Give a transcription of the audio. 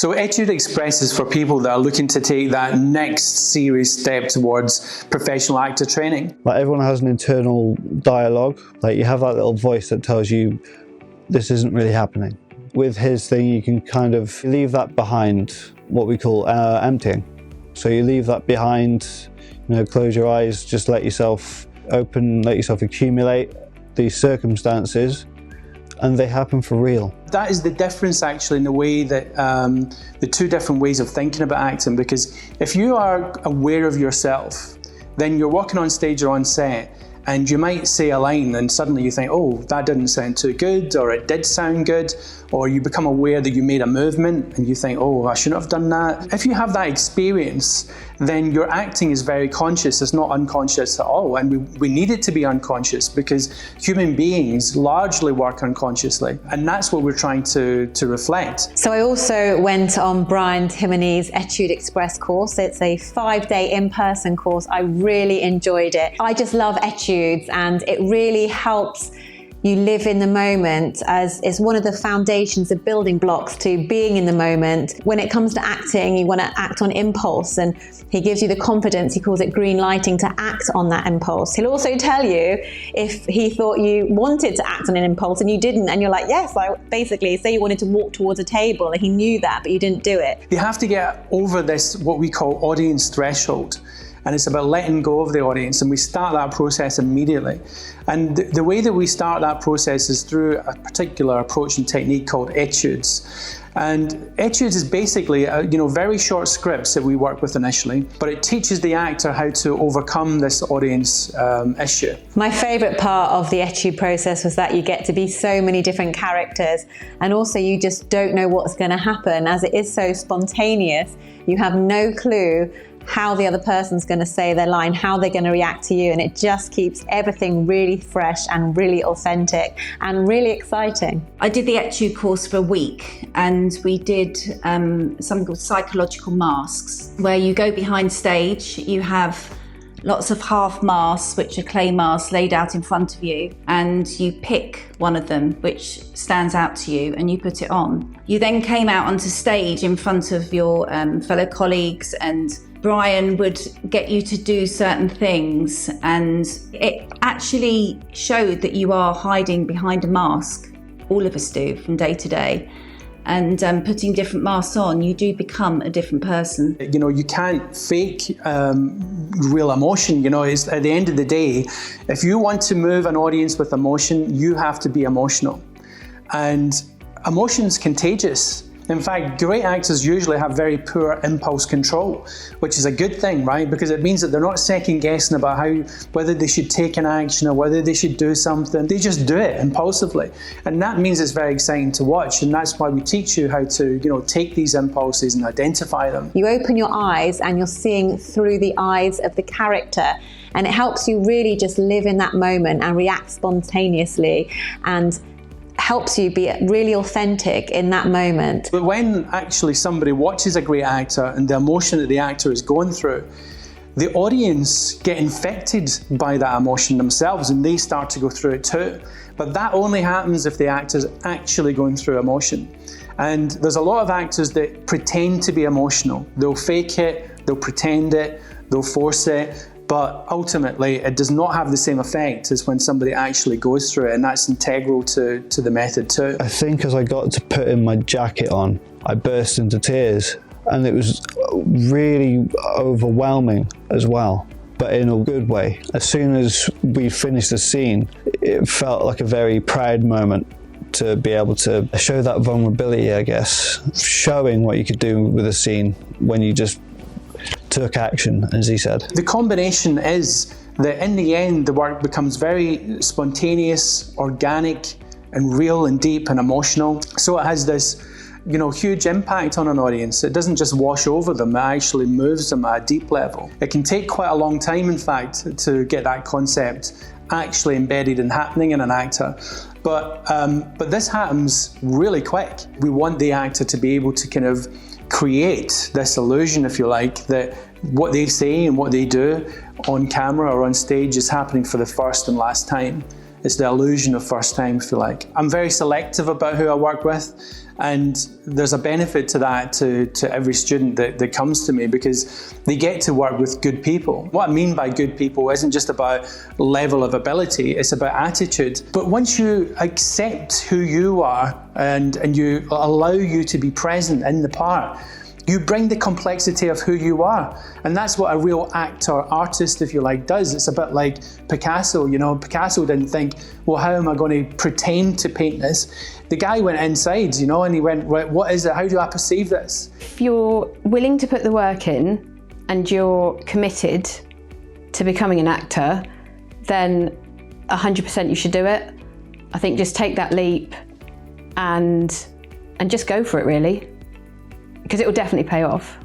So Étude Xpress is for people that are looking to take that next serious step towards professional actor training. Like, everyone has an internal dialogue. Like, you have that little voice that tells you this isn't really happening. With his thing, you can kind of leave that behind, what we call emptying. So you leave that behind, close your eyes, just let yourself open, let yourself accumulate these circumstances, and they happen for real. That is the difference actually in the way that the two different ways of thinking about acting, because if you are aware of yourself, then you're walking on stage or on set and you might say a line and suddenly you think, oh, that didn't sound too good, or it did sound good, or you become aware that you made a movement and you think, oh, I shouldn't have done that. If you have that experience, then your acting is very conscious. It's not unconscious at all, and we need it to be unconscious because human beings largely work unconsciously, and that's what we're trying to reflect. So I also went on Brian Timoney's Étude Xpress course. It's a 5-day in-person course. I really enjoyed it. I just love etudes, and it really helps you live in the moment, as it's one of the foundations of building blocks to being in the moment. When it comes to acting, you want to act on impulse, and he gives you the confidence, he calls it green lighting, to act on that impulse. He'll also tell you if he thought you wanted to act on an impulse and you didn't, and you're like, yes, I basically, say you wanted to walk towards a table and he knew that, but you didn't do it. You have to get over this, what we call audience threshold. And it's about letting go of the audience, and we start that process immediately. And the way that we start that process is through a particular approach and technique called etudes. And etudes is basically very short scripts that we work with initially, but it teaches the actor how to overcome this audience issue. My favourite part of the etude process was that you get to be so many different characters, and also you just don't know what's going to happen, as it is so spontaneous. You have no clue how the other person's going to say their line, how they're going to react to you, and it just keeps everything really fresh and really authentic and really exciting. I did the Étude course for a week, and we did something called psychological masks, where you go behind stage, you have lots of half masks, which are clay masks laid out in front of you, and you pick one of them which stands out to you and you put it on. You then came out onto stage in front of your fellow colleagues, and Brian would get you to do certain things, and it actually showed that you are hiding behind a mask. All of us do from day to day. And putting different masks on, you do become a different person. You can't fake real emotion. It's, at the end of the day, if you want to move an audience with emotion, you have to be emotional. And emotion's contagious. In fact, great actors usually have very poor impulse control, which is a good thing, right? Because it means that they're not second guessing about whether they should take an action or whether they should do something. They just do it impulsively. And that means it's very exciting to watch. And that's why we teach you how to, take these impulses and identify them. You open your eyes and you're seeing through the eyes of the character. And it helps you really just live in that moment and react spontaneously, and helps you be really authentic in that moment. But when actually somebody watches a great actor and the emotion that the actor is going through, the audience get infected by that emotion themselves, and they start to go through it too. But that only happens if the actor's actually going through emotion. And there's a lot of actors that pretend to be emotional. They'll fake it, they'll pretend it, they'll force it, but ultimately it does not have the same effect as when somebody actually goes through it, and that's integral to the method too. I think as I got to putting my jacket on, I burst into tears, and it was really overwhelming as well, but in a good way. As soon as we finished the scene, it felt like a very proud moment to be able to show that vulnerability, I guess, showing what you could do with a scene when you just took action, as he said. The combination is that in the end, the work becomes very spontaneous, organic, and real and deep and emotional. So it has this, huge impact on an audience. It doesn't just wash over them, it actually moves them at a deep level. It can take quite a long time, in fact, to get that concept actually embedded and happening in an actor. But this happens really quick. We want the actor to be able to kind of create this illusion, if you like, that what they say and what they do on camera or on stage is happening for the first and last time. It's the illusion of first time, if you like. I'm very selective about who I work with, and there's a benefit to that to every student that comes to me, because they get to work with good people. What I mean by good people isn't just about level of ability, it's about attitude. But once you accept who you are and you allow you to be present in the part, you bring the complexity of who you are. And that's what a real actor, artist, if you like, does. It's a bit like Picasso. You know, Picasso didn't think, well, how am I going to pretend to paint this? The guy went inside, you know, and he went, right, what is it? How do I perceive this? If you're willing to put the work in and you're committed to becoming an actor, then 100% you should do it. I think just take that leap and just go for it, really, because it will definitely pay off.